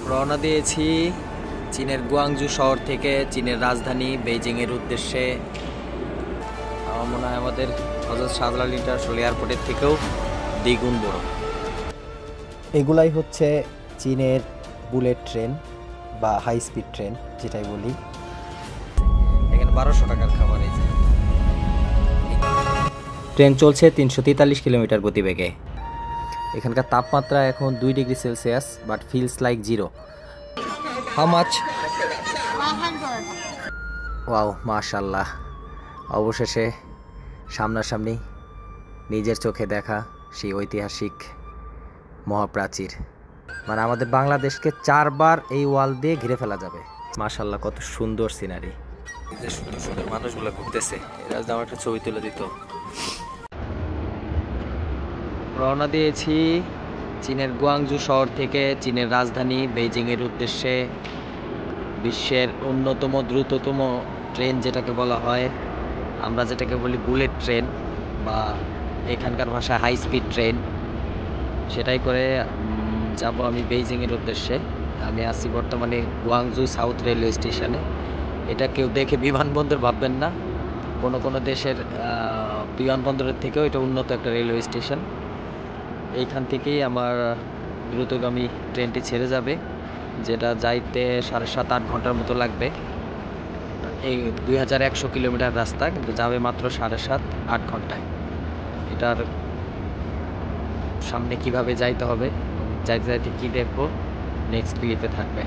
রওনা দিয়েছি চীনের গুয়াংজু শহর থেকে চীনের রাজধানী বেইজিংয়ের উদ্দেশ্যে। আমার মনে হয় আমাদের হযরত শাহজালাল ইন্টারন্যাশনাল এয়ারপোর্টের থেকেও দ্বিগুণ বড়। এগুলাই হচ্ছে চীনের বুলেট ট্রেন বা হাই স্পিড ট্রেন যেটাই বলি। এখানে 1200 টাকার খাবার। এই যে ট্রেন চলছে 343 কিলোমিটার গতিবেগে। এখানকার তাপমাত্রা এখন 2 degree Celsius, but feels like 0। How much? 100. Wow, মাশাল্লাহ। অবশেষে সামনাসামনি নিজের চোখে দেখা সেই ঐতিহাসিক মহাপ্রাচীর। মানে আমাদের বাংলাদেশকে 4 বার এই ওয়াল দিয়ে ঘিরে ফেলা যাবে। মাশাল্লাহ, কত সুন্দর সিনারি। যে সুন্দর সুন্দর মানুষগুলো ঘুরতেছে, এরা যদি আমার একটা ছবি তুলে দিত। রওনা দিয়েছি চীনের গুয়াংজু শহর থেকে চীনের রাজধানী বেইজিংয়ের উদ্দেশ্যে। বিশ্বের অন্যতম দ্রুততম ট্রেন যেটাকে বলা হয়, আমরা যেটাকে বলি বুলেট ট্রেন বা এখানকার ভাষায় হাই স্পিড ট্রেন, সেটাই করে যাব আমি বেইজিংয়ের উদ্দেশ্যে। আমি আছি বর্তমানে গুয়াংজু সাউথ রেলওয়ে স্টেশনে। এটা কেউ দেখে বিমানবন্দর ভাববেন না, কোনো কোনো দেশের বিমানবন্দরের থেকেও এটা উন্নত একটা রেলওয়ে স্টেশন। এইখান থেকেই আমার দ্রুতগামী ট্রেনটি ছেড়ে যাবে, যেটা যাইতে 7.5-8 ঘন্টার মতো লাগবে। এই 2100 কিলোমিটার রাস্তা, কিন্তু যাবে মাত্র 7.5-8 ঘন্টায়। এটার সামনে কিভাবে যাইতে হবে, যাইতে যাইতে কী দেখবো, নেক্সট ক্লিপে থাকবে।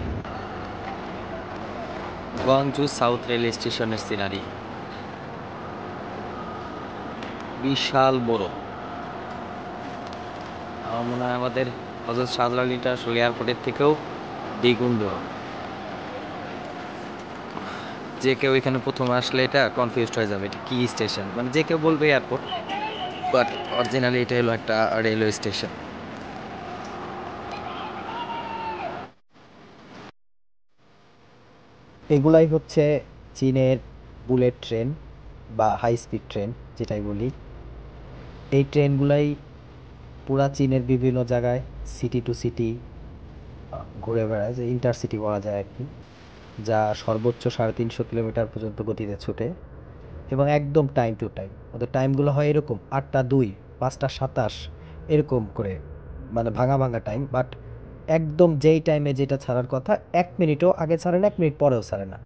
গুয়াংজু সাউথ রেলওয়ে স্টেশনের সিনারি বিশাল বড়। আমার মনে হয় আমাদের হযরত শাহজালাল ইন্টারন্যাশনাল এয়ারপোর্টের থেকেও দ্বিগুণ বড়। যে কেউ এখানে প্রথমে আসলে এটা কনফিউজড হয়ে যাবে, এটা কি স্টেশন। মানে যে কেউ বলবে এয়ারপোর্ট, বাট অরিজিনালি এটা হলো একটা রেলওয়ে স্টেশন। এগুলাই হচ্ছে চীনের বুলেট ট্রেন বা হাই স্পিড ট্রেন যেটাই বলি। এই ট্রেনগুলাই পুরা চীনের বিভিন্ন জায়গায় সিটি টু সিটি ঘুরে বেড়ায়, যে ইন্টারসিটি বলা যায় আর কি, যা সর্বোচ্চ 350 কিলোমিটার পর্যন্ত গতিতে ছুটে এবং একদম টাইম টু টাইম। ওদের টাইমগুলো হয় এরকম 8টা 2, 5টা 27 এরকম করে, মানে ভাঙা ভাঙা টাইম। বাট একদম যেই টাইমে যেটা ছাড়ার কথা 1 মিনিটও আগে ছাড়ে না, 1 মিনিট পরেও ছাড়ে না।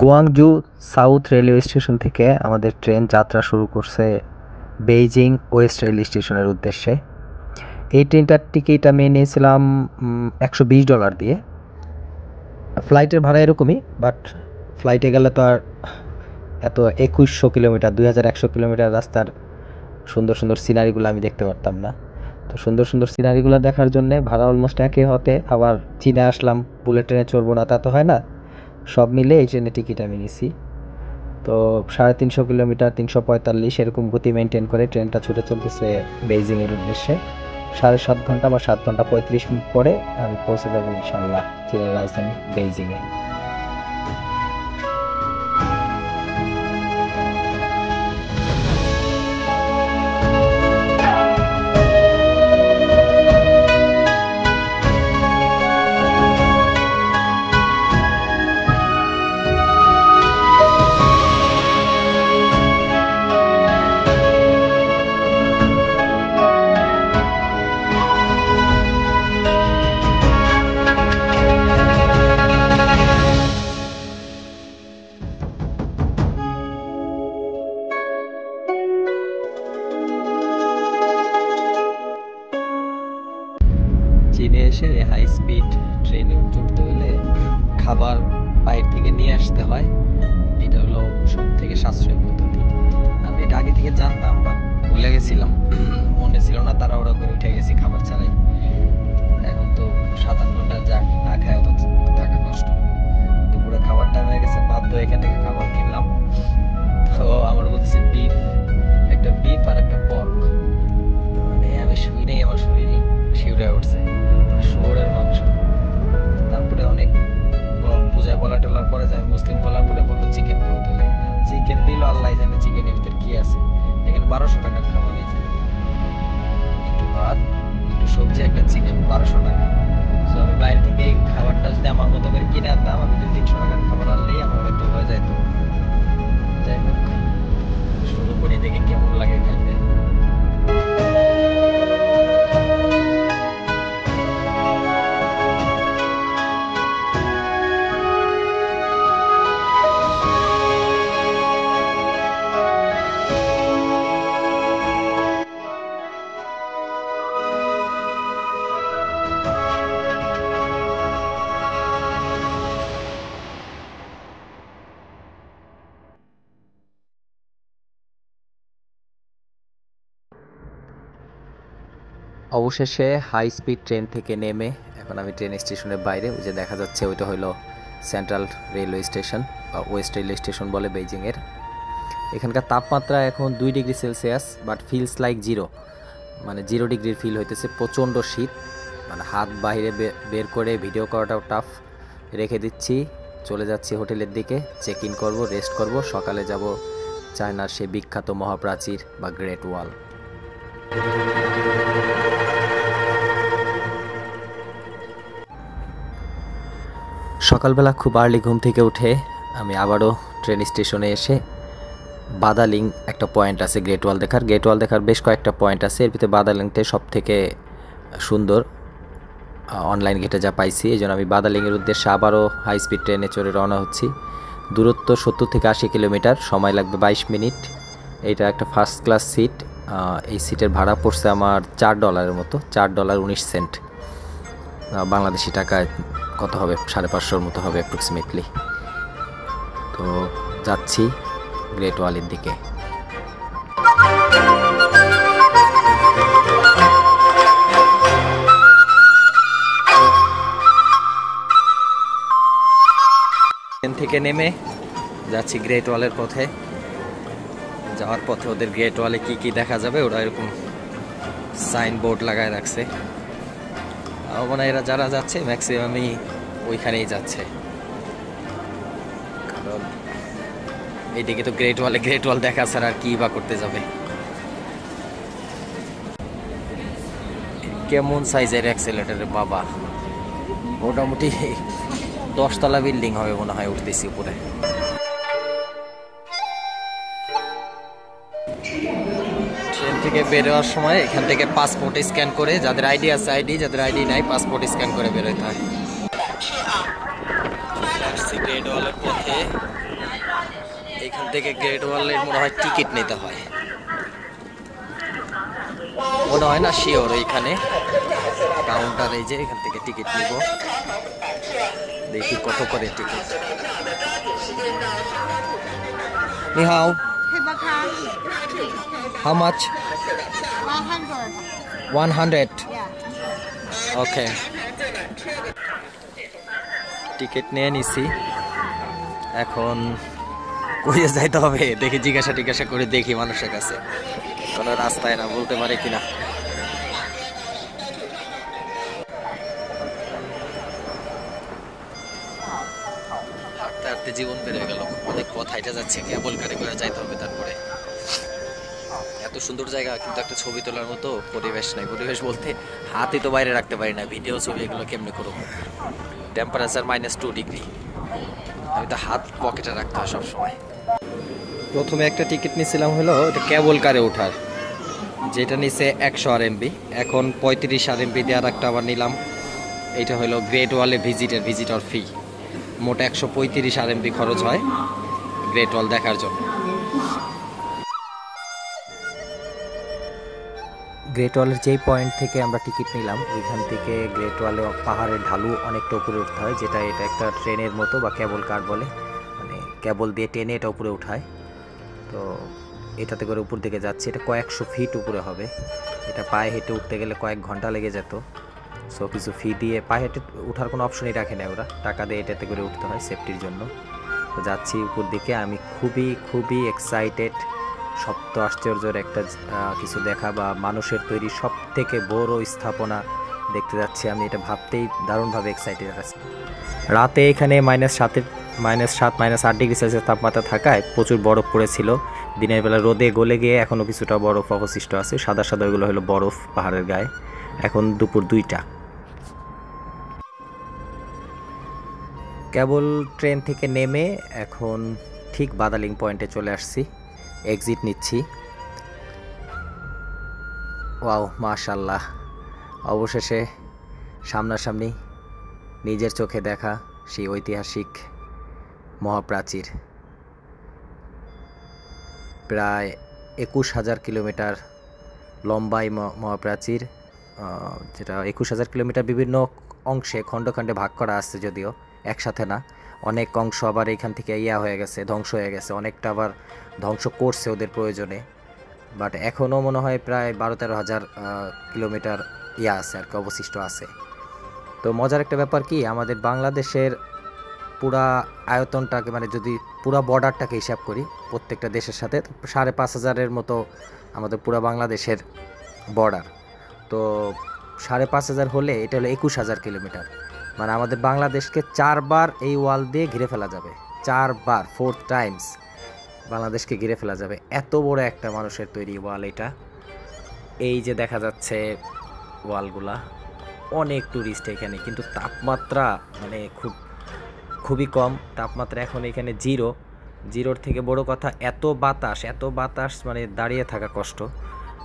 গুয়াংজু সাউথ রেলওয়ে স্টেশন থেকে আমাদের ট্রেন যাত্রা শুরু করছে বেইজিং ওয়েস্ট রেলওয়ে স্টেশনের উদ্দেশ্যে। এই ট্রেনটার টিকিট আমি নিয়েছিলাম $120 দিয়ে। ফ্লাইটের ভাড়া এরকমই, বাট ফ্লাইটে গেলে তো আর এত 2100 কিলোমিটার 2100 কিলোমিটার রাস্তার সুন্দর সুন্দর সিনারিগুলো আমি দেখতে পারতাম না। তো সুন্দর সুন্দর সিনারিগুলো দেখার জন্যে ভাড়া অলমোস্ট একই হতে, আবার চীনে আসলাম, বুলেট ট্রেনে চড়বো না তা তো হয় না। সব মিলে এই ট্রেনের টিকিট আমি নিছি। তো 350 কিলোমিটার 345 এরকম গতি মেনটেন করে ট্রেনটা ছুটে চলতেছে বেইজিংয়ের উদ্দেশ্যে। 7.5 ঘন্টা বা 7 ঘন্টা 35 মিনিট পরে আমি পৌঁছে যাবো ইনশাল্লাহ চীনের রাজধানী বেইজিংয়ে। চীনে এসে হাই স্পিড ট্রেনে চড়তে হলে খাবার বাইরে থেকে নিয়ে আসতে হয়। এটা হলো সব থেকে সাশ্রয়ী পদ্ধতি। আমি এটা আগে থেকে জানতাম, বা ভুলে গেছিলাম, মনে ছিল না, তাড়াহুড়া করে উঠে গেছি খাবার ছাড়াই। এখন তো 7-8 ঘন্টা যাক না খায় অত টাকা নষ্ট। দুপুরে খাবার টাইম হয়ে গেছে, বাধ্য এখান থেকে খাবার কিনলাম। তো আমার বলছে বিফ, একটা বিফ আর একটা পর্ক। আমি শুই নেই, আমার শরীরে শিউরে উঠছে, শুয়োরের মাংস। তারপরে অনেক পূজায় বলা টলার পরে যায়, মুসলিম বলার পরে বললো চিকেন খাওয়াতে হবে। চিকেন দিল, আল্লাহ জানে চিকেনের ভিতরে কি আছে। এখানে 1200 টাকার খাবার। একটু ভাত, একটু সবজি, একটা চিকেন 1200 টাকা। তো আমি বাইরে থেকে খাবারটা যদি আমার মতো করে কিনে আনতাম, আমি যদি 300 টাকার খাবার আনলেই আমার হয়তো হয়ে যেত। যাই হোক, শুরু করি দেখি কেমন লাগে খাইতে। অবশেষে হাই স্পিড ট্রেন থেকে নেমে এখন আমি ট্রেন স্টেশনের বাইরে, ওই যে দেখা যাচ্ছে ওইটা হলো সেন্ট্রাল রেলওয়ে স্টেশন বা ওয়েস্ট রেলওয়ে স্টেশন বলে বেইজিংয়ের। এখানকার তাপমাত্রা এখন 2°C, বাট ফিলস লাইক 0, মানে 0 ডিগ্রির ফিল হইতেছে। প্রচণ্ড শীত, মানে হাত বাইরে বের করে ভিডিও করাটাও টাফ। রেখে দিচ্ছি, চলে যাচ্ছি হোটেলের দিকে, চেক ইন করবো, রেস্ট করব, সকালে যাব চায়নার সে বিখ্যাত মহাপ্রাচীর বা গ্রেট ওয়াল। সকালবেলা খুব আর্লি ঘুম থেকে উঠে আমি আবারও ট্রেন স্টেশনে এসে বাদালিং একটা পয়েন্ট আছে গ্রেট ওয়াল দেখার বেশ কয়েকটা পয়েন্ট আছে, এর ভিতরে বাদালিংতে সব থেকে সুন্দর অনলাইন ঘেটে যা পাইছি। এই জন্য আমি বাদালিংয়ের উদ্দেশ্যে আবারও হাই স্পিড ট্রেনে চড়ে রওনা হচ্ছি। দূরত্ব 70 থেকে 80 কিলোমিটার, সময় লাগবে 22 মিনিট। এইটা একটা ফার্স্ট ক্লাস সিট। এই সিটের ভাড়া পড়ছে আমার $4 মতো, $4.19, বাংলাদেশি টাকায় কত হবে, 550 মতো হবে অ্যাপ্রক্সিমেটলি। তো যাচ্ছি গ্রেট ওয়ালের দিকে। ট্রেন থেকে নেমে যাচ্ছি গ্রেট ওয়ালের পথে। যাওয়ার পথে ওদের গ্রেট ওয়ালে কি কি দেখা যাবে ওরা এরকম সাইনবোর্ড লাগায় রাখছে। মানে এরা যারা যাচ্ছে ম্যাক্সিমামই ওইখানেই যাচ্ছে, কারণ এইদিকে তো গ্রেট ওয়াল দেখা ছাড়া আর কি বা করতে যাবে। কেমন সাইজের অ্যাক্সেলেটর বাবা, মোটামুটি 10 তলা বিল্ডিং হবে মনে হয়, উঠতেছি উপরে। ট্রেন থেকে বেরোয়ার সময় এখান থেকে পাসপোর্ট স্ক্যান করে, যাদের আইডি আছে আইডি, যাদের আইডি নাই পাসপোর্ট স্ক্যান করে বেরোতে হয়। গ্রেট ওয়ালের পথে এখান থেকে গ্রেট ওয়ালের মনে হয় টিকিট নিতে হয়, মনে হয় না শিওর। এইখানে কাউন্টার, এই যে এখান থেকে টিকিট নিব, দেখি কত করে টিকিট। নি হাও, হাউ মাচ? 100। ওকে, টিকিট নিয়ে নিছি। এখন কইয়ে যাইতে হবে, দেখি জিজ্ঞাসা করে দেখি মানুষের কাছে কোনো রাস্তায় না বলতে পারে কিনা। হাঁটতে হাঁটতে জীবন বেড়ে গেল, অনেক পথ হাইটা যাচ্ছে, কেবল গাড়ি করে যাইতে হবে। তারপরে এত সুন্দর জায়গা কিন্তু একটা ছবি তোলার মতো পরিবেশ নাই। পরিবেশ বলতে হাতই তো বাইরে রাখতে পারি না, ভিডিও ছবি এগুলো কেমনে করব। টেম্পারেচার -2 ডিগ্রি, আমি তো হাত পকেটে রাখতে হয় সবসময়। প্রথমে একটা টিকিট নিয়েছিলাম হলো এটা কেবল কারে ওঠার, যেটা নিচে 100 RMB। এখন 35 RMB দিয়ে আর একটা আবার নিলাম। এইটা হলো গ্রেট ওয়ালে ভিজিটর ফি। মোট 135 RMB খরচ হয় গ্রেট ওয়াল দেখার জন্য। গ্রেট ওয়ালের যেই পয়েন্ট থেকে আমরা টিকিট নিলাম, ওইখান থেকে গ্রেট ওয়ালে পাহাড়ের ঢালু অনেকটা উপরে উঠতে হয়, এটা একটা ট্রেনের মতো বা কেবল কার বলে, মানে কেবল দিয়ে টেনে এটা উপরে উঠায়। তো এটাতে করে উপর দিকে যাচ্ছে, এটা কয়েকশো ফিট উপরে হবে। এটা পায়ে হেঁটে উঠতে গেলে কয়েক ঘন্টা লেগে যেত। সো কিছু ফি দিয়ে পায়ে হেঁটে ওঠার কোনো অপশনই রাখে না ওরা, টাকা দিয়ে এটাতে করে উঠতে হয় সেফটির জন্য। তো যাচ্ছি উপর দিকে, আমি খুবই এক্সাইটেড। সপ্ত আশ্চর্যের একটা কিছু দেখা বা মানুষের তৈরি সব থেকে বড় স্থাপনা দেখতে যাচ্ছি আমি, এটা ভাবতেই দারুণভাবে এক্সাইটেড আছে। রাতে এখানে -7 ডিগ্রি সেলসিয়াস তাপমাত্রা থাকায় প্রচুর বরফ পড়েছিল। দিনের বেলা রোদে গলে গিয়ে এখনও কিছুটা বরফ অবশিষ্ট আছে, সাদা ওইগুলো হলো বরফ পাহাড়ের গায়ে। এখন দুপুর 2টা, কেবল ট্রেন থেকে নেমে এখন ঠিক বাদালিং পয়েন্টে চলে আসছি, এক্সিট নিচ্ছি। ওয়াও, মাশাআল্লাহ, অবশেষে সামনাসামনি নিজের চোখে দেখা সেই ঐতিহাসিক মহাপ্রাচীর। প্রায় 21,000 কিলোমিটার লম্বা এই মহাপ্রাচীর, যেটা 21,000 কিলোমিটার বিভিন্ন অংশে খণ্ড খণ্ডে ভাগ করা আছে, যদিও একসাথে না। অনেক অংশ আবার এখান থেকে হয়ে গেছে, ধ্বংস হয়ে গেছে, অনেকটা আবার ধ্বংস করছে ওদের প্রয়োজনে। বাট এখনও মনে হয় প্রায় 12-13,000 কিলোমিটার আছে আর কি, অবশিষ্ট আছে। তো মজার একটা ব্যাপার কি, আমাদের বাংলাদেশের পুরা আয়তনটাকে মানে যদি পুরা বর্ডারটাকে হিসাব করি প্রত্যেকটা দেশের সাথে, 5,500-এর মতো আমাদের পুরা বাংলাদেশের বর্ডার। তো 5,500 হলে এটা হলো 21,000 কিলোমিটার, মানে আমাদের বাংলাদেশকে 4 বার এই ওয়াল দিয়ে ঘিরে ফেলা যাবে। 4 বার, 4 টাইমস বাংলাদেশকে ঘিরে ফেলা যাবে। এত বড় একটা মানুষের তৈরি ওয়াল এটা। এই যে দেখা যাচ্ছে ওয়ালগুলা, অনেক টুরিস্ট এখানে, কিন্তু তাপমাত্রা মানে খুবই কম তাপমাত্রা এখন এখানে, জিরোর থেকে বড় কথা এত বাতাস মানে দাঁড়িয়ে থাকা কষ্ট।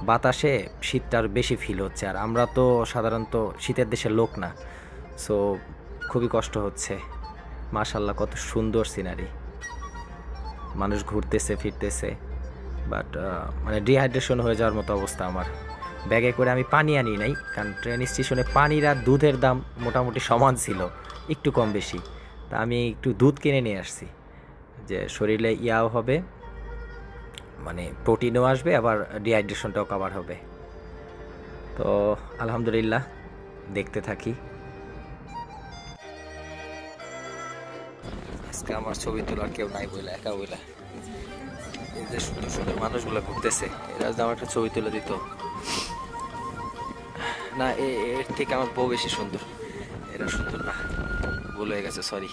বাতাসে শীতটা আর বেশি ফিল হচ্ছে, আর আমরা তো সাধারণত শীতের দেশের লোক না, সো খুবই কষ্ট হচ্ছে। মাশাআল্লাহ, কত সুন্দর সিনারি, মানুষ ঘুরতেছে ফিরতেছে, বাট মানে ডিহাইড্রেশন হয়ে যাওয়ার মতো অবস্থা আমার। ব্যাগে করে আমি পানি আনি নাই, কারণ ট্রেন স্টেশনে পানির আর দুধের দাম মোটামুটি সমান ছিল, একটু কম বেশি। তা আমি একটু দুধ কিনে নিয়ে আসছি, যে শরীরে ইয়াও হবে, মানে প্রোটিনও আসবে, আবার ডিহাইড্রেশনটাও কভার হবে। তো আলহামদুলিল্লাহ, দেখতে থাকি। আজকে আমার ছবি তোলার কেউ নাই বলে, একা বলে। এই যে সুন্দর সুন্দর মানুষগুলো ঘুরতেছে, এরা যদি আমার একটা ছবি তুলে দিত না। এর থেকে আমার বউ বেশি সুন্দর, এরা সুন্দর না, ভুল হয়ে গেছে, সরি।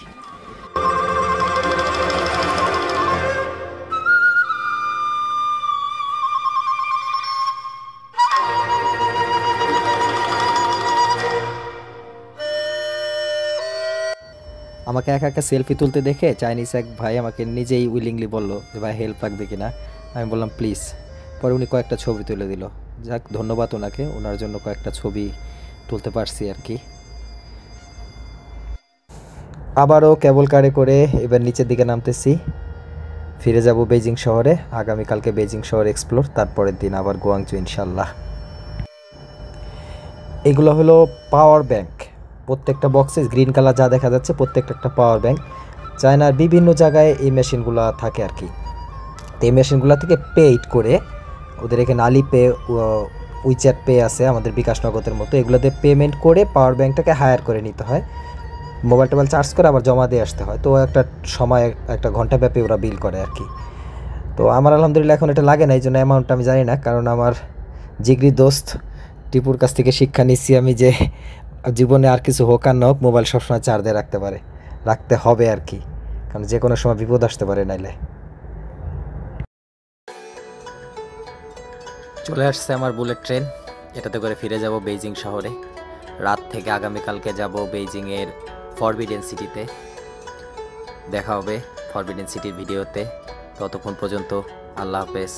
আমাকে একা একা সেলফি তুলতে দেখে চাইনিজ এক ভাই আমাকে নিজেই উইলিংলি বলল যে ভাই হেল্প লাগবে কিনা। আমি বললাম প্লিজ। পরে উনি কয়েকটা ছবি তুলে দিল। যাক, ধন্যবাদ ওনাকে, ওনার জন্য কয়েকটা ছবি তুলতে পারছি আর কি। আবারও কেবল কারে করে এবার নিচের দিকে নামতেছি, ফিরে যাব বেইজিং শহরে। আগামীকালকে বেইজিং শহর এক্সপ্লোর, তারপরের দিন আবার গুয়াংজু ইনশাল্লাহ। এগুলো হলো পাওয়ার ব্যাংক, প্রত্যেকটা বক্সে গ্রিন কালার যা দেখা যাচ্ছে প্রত্যেকটা একটা পাওয়ার ব্যাংক। চায়নার বিভিন্ন জায়গায় এই মেশিনগুলো থাকে আর কি। তো এই মেশিনগুলো থেকে পেইড করে, ওদের এখানে আলিপে, উইচ্যাট পে আছে, আমাদের বিকাশ নগদের মতো, এগুলোতে পেমেন্ট করে পাওয়ার ব্যাংকটাকে হায়ার করে নিতে হয়, মোবাইল টোবাইল চার্জ করে আবার জমা দিয়ে আসতে হয়। তো একটা সময়, একটা ঘন্টা ব্যাপী ওরা বিল করে আর কি। তো আমার আলহামদুলিল্লাহ এখন এটা লাগে না, এই জন্য অ্যামাউন্টটা আমি জানি না, কারণ আমার জিগরি দোস্ত টিপুর কাছ থেকে শিক্ষা নিচ্ছি আমি যে জীবনে আর কিছু হোক আর না হোক মোবাইল সবসময় চার্জে রাখতে হবে আর কি, কারণ যে কোনো সময় বিপদ আসতে পারে নাইলে। চলে আসছে আমার বুলেট ট্রেন, এটাতে করে ফিরে যাব বেইজিং শহরে। রাত থেকে আগামীকালকে যাব বেইজিংয়ের ফরবিডেন সিটিতে। দেখা হবে ফরবিডেন সিটির ভিডিওতে। ততক্ষণ পর্যন্ত আল্লাহ হাফেজ।